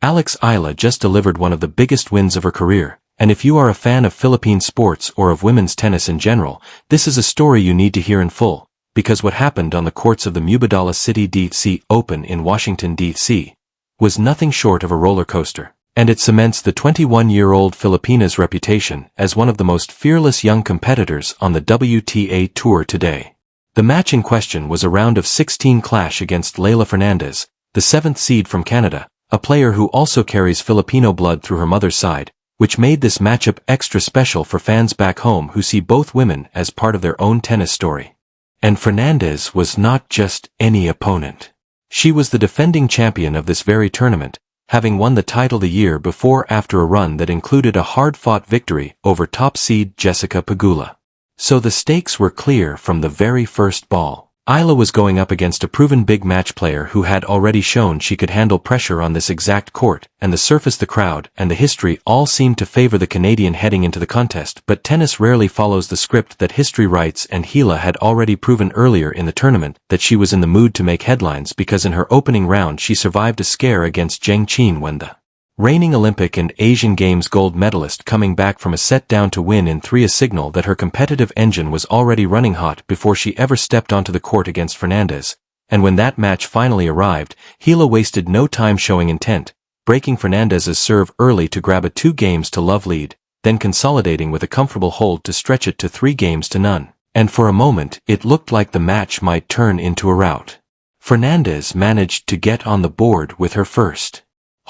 Alexandra Eala just delivered one of the biggest wins of her career, and if you are a fan of Philippine sports or of women's tennis in general, this is a story you need to hear in full, because what happened on the courts of the Mubadala DC Open in Washington, D.C., was nothing short of a roller coaster, and it cements the 21-year-old Filipina's reputation as one of the most fearless young competitors on the WTA Tour today. The match in question was a round of 16 clash against Leylah Fernandez, the 7th seed from Canada, a player who also carries Filipino blood through her mother's side, which made this matchup extra special for fans back home who see both women as part of their own tennis story. And Fernandez was not just any opponent. She was the defending champion of this very tournament, having won the title the year before after a run that included a hard-fought victory over top seed Jessica Pegula. So the stakes were clear from the very first ball. Eala was going up against a proven big match player who had already shown she could handle pressure on this exact court, and the surface, the crowd, and the history all seemed to favor the Canadian heading into the contest, but tennis rarely follows the script that history writes, and Eala had already proven earlier in the tournament that she was in the mood to make headlines because in her opening round she survived a scare against Zheng Qin when the reigning Olympic and Asian Games gold medalist coming back from a set down to win in 3, a signal that her competitive engine was already running hot before she ever stepped onto the court against Fernandez, and when that match finally arrived, Eala wasted no time showing intent, breaking Fernandez's serve early to grab a 2-games-to-love lead, then consolidating with a comfortable hold to stretch it to 3-0, and for a moment it looked like the match might turn into a rout. Fernandez managed to get on the board with her first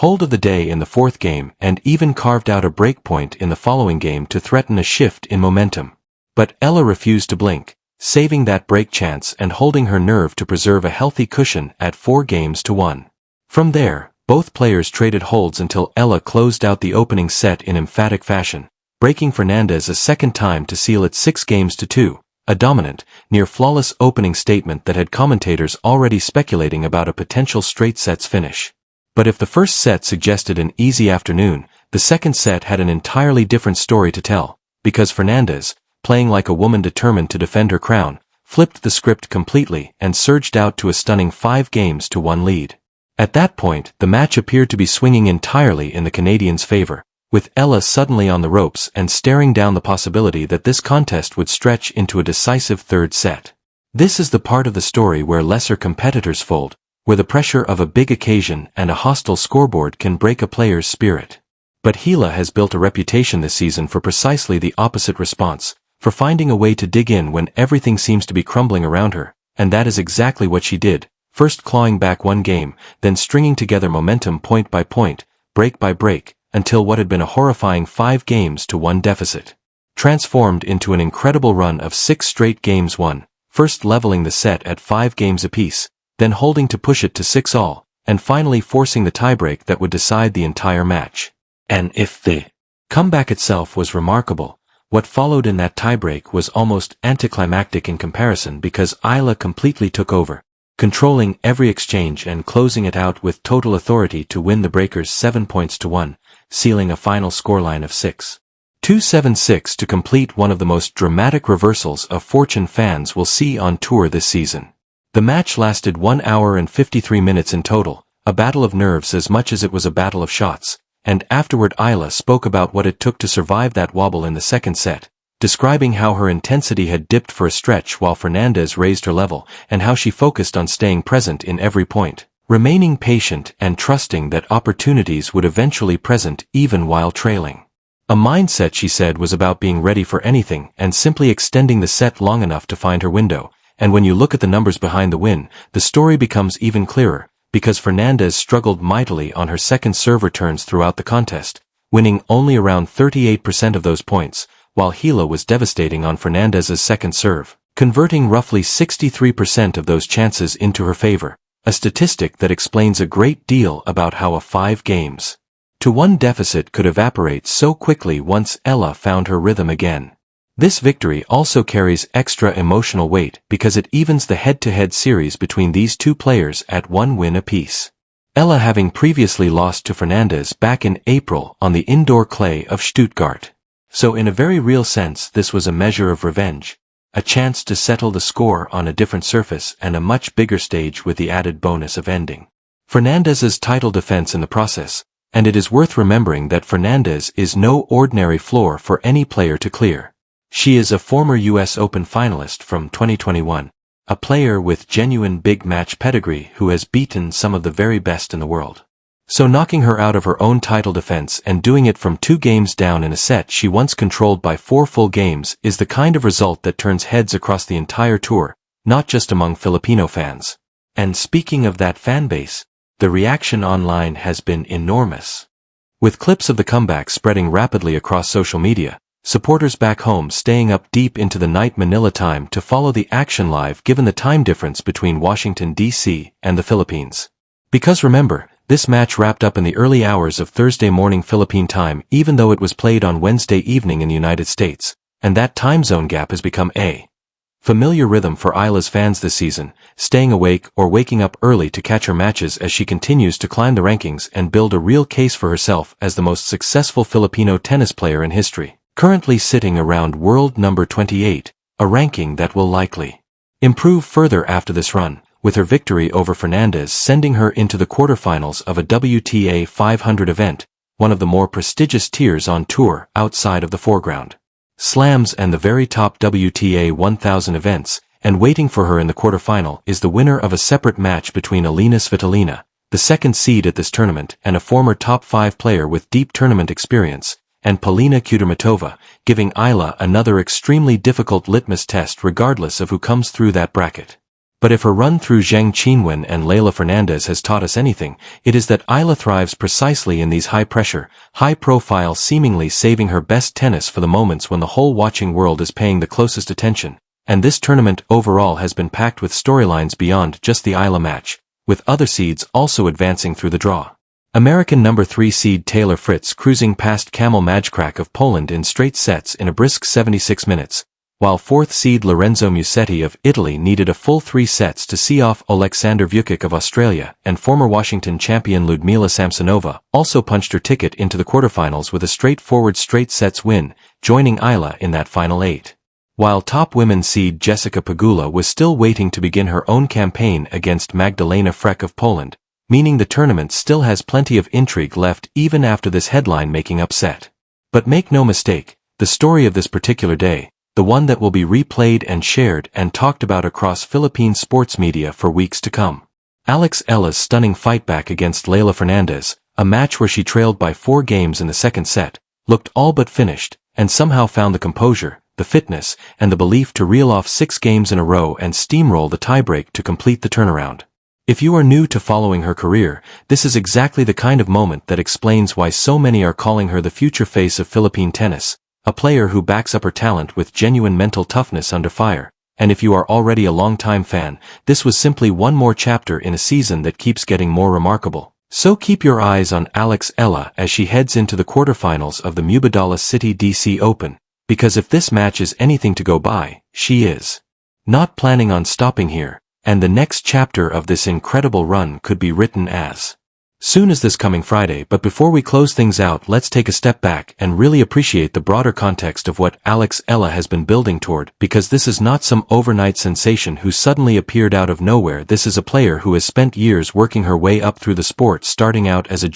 hold of the day in the 4th game and even carved out a breakpoint in the following game to threaten a shift in momentum. But Eala refused to blink, saving that break chance and holding her nerve to preserve a healthy cushion at 4-1. From there, both players traded holds until Eala closed out the opening set in emphatic fashion, breaking Fernandez a second time to seal it 6-2, a dominant, near-flawless opening statement that had commentators already speculating about a potential straight sets finish. But if the first set suggested an easy afternoon, the second set had an entirely different story to tell, because Fernandez, playing like a woman determined to defend her crown, flipped the script completely and surged out to a stunning 5-1 lead. At that point, the match appeared to be swinging entirely in the Canadians' favor, with Eala suddenly on the ropes and staring down the possibility that this contest would stretch into a decisive third set. This is the part of the story where lesser competitors fold, where the pressure of a big occasion and a hostile scoreboard can break a player's spirit. But Eala has built a reputation this season for precisely the opposite response, for finding a way to dig in when everything seems to be crumbling around her, and that is exactly what she did, first clawing back 1 game, then stringing together momentum point by point, break by break, until what had been a horrifying 5-1 deficit transformed into an incredible run of 6 straight games won, first leveling the set at 5 games apiece, then holding to push it to 6-all, and finally forcing the tiebreak that would decide the entire match. And if the comeback itself was remarkable, what followed in that tiebreak was almost anticlimactic in comparison because Eala completely took over, controlling every exchange and closing it out with total authority to win the breakers 7-1, sealing a final scoreline of 6-2, 7-6 to complete one of the most dramatic reversals of fortune fans will see on tour this season. The match lasted 1 hour and 53 minutes in total, a battle of nerves as much as it was a battle of shots, and afterward Eala spoke about what it took to survive that wobble in the second set, describing how her intensity had dipped for a stretch while Fernandez raised her level, and how she focused on staying present in every point, remaining patient and trusting that opportunities would eventually present even while trailing. A mindset, she said, was about being ready for anything and simply extending the set long enough to find her window. And when you look at the numbers behind the win, the story becomes even clearer, because Fernandez struggled mightily on her second serve returns throughout the contest, winning only around 38% of those points, while Eala was devastating on Fernandez's second serve, converting roughly 63% of those chances into her favor, a statistic that explains a great deal about how a 5-1 deficit could evaporate so quickly once Eala found her rhythm again. This victory also carries extra emotional weight because it evens the head-to-head series between these two players at 1 win apiece. Eala having previously lost to Fernandez back in April on the indoor clay of Stuttgart. So in a very real sense this was a measure of revenge, a chance to settle the score on a different surface and a much bigger stage with the added bonus of ending Fernandez's title defense in the process, and it is worth remembering that Fernandez is no ordinary floor for any player to clear. She is a former US Open finalist from 2021, a player with genuine big match pedigree who has beaten some of the very best in the world. So knocking her out of her own title defense and doing it from 2 games down in a set she once controlled by 4 full games is the kind of result that turns heads across the entire tour, not just among Filipino fans. And speaking of that fan base, the reaction online has been enormous. With clips of the comeback spreading rapidly across social media, supporters back home staying up deep into the night Manila time to follow the action live given the time difference between Washington, D.C. and the Philippines. Because remember, this match wrapped up in the early hours of Thursday morning Philippine time even though it was played on Wednesday evening in the United States, and that time zone gap has become a familiar rhythm for Eala's fans this season, staying awake or waking up early to catch her matches as she continues to climb the rankings and build a real case for herself as the most successful Filipino tennis player in history, currently sitting around world number 28, a ranking that will likely improve further after this run, with her victory over Fernandez sending her into the quarterfinals of a WTA 500 event, one of the more prestigious tiers on tour outside of the foreground slams and the very top WTA 1000 events, and waiting for her in the quarterfinal is the winner of a separate match between Elina Svitolina, the second seed at this tournament and a former top 5 player with deep tournament experience, and Polina Kudermetova, giving Eala another extremely difficult litmus test regardless of who comes through that bracket. But if her run through Zheng Qinwen and Leylah Fernandez has taught us anything, it is that Eala thrives precisely in these high-pressure, high-profile seemingly saving her best tennis for the moments when the whole watching world is paying the closest attention, and this tournament overall has been packed with storylines beyond just the Eala match, with other seeds also advancing through the draw. American number 3 seed Taylor Fritz cruising past Kamil Majkrak of Poland in straight sets in a brisk 76 minutes, while 4th seed Lorenzo Musetti of Italy needed a full 3 sets to see off Alexander Vukic of Australia, and former Washington champion Ludmila Samsonova also punched her ticket into the quarterfinals with a straightforward straight sets win, joining Eala in that final 8. While top women's seed Jessica Pegula was still waiting to begin her own campaign against Magdalena Frech of Poland, meaning the tournament still has plenty of intrigue left even after this headline-making upset. But make no mistake, the story of this particular day, the one that will be replayed and shared and talked about across Philippine sports media for weeks to come. Alex Eala's stunning fightback against Leylah Fernandez, a match where she trailed by 4 games in the second set, looked all but finished, and somehow found the composure, the fitness, and the belief to reel off 6 games in a row and steamroll the tiebreak to complete the turnaround. If you are new to following her career, this is exactly the kind of moment that explains why so many are calling her the future face of Philippine tennis, a player who backs up her talent with genuine mental toughness under fire. And if you are already a long-time fan, this was simply one more chapter in a season that keeps getting more remarkable. So keep your eyes on Alex Eala as she heads into the quarterfinals of the Mubadala DC Open, because if this match is anything to go by, she is not planning on stopping here, and the next chapter of this incredible run could be written as soon as this coming Friday. But before we close things out, let's take a step back and really appreciate the broader context of what Alex Eala has been building toward, because this is not some overnight sensation who suddenly appeared out of nowhere. This is a player who has spent years working her way up through the sport, starting out as a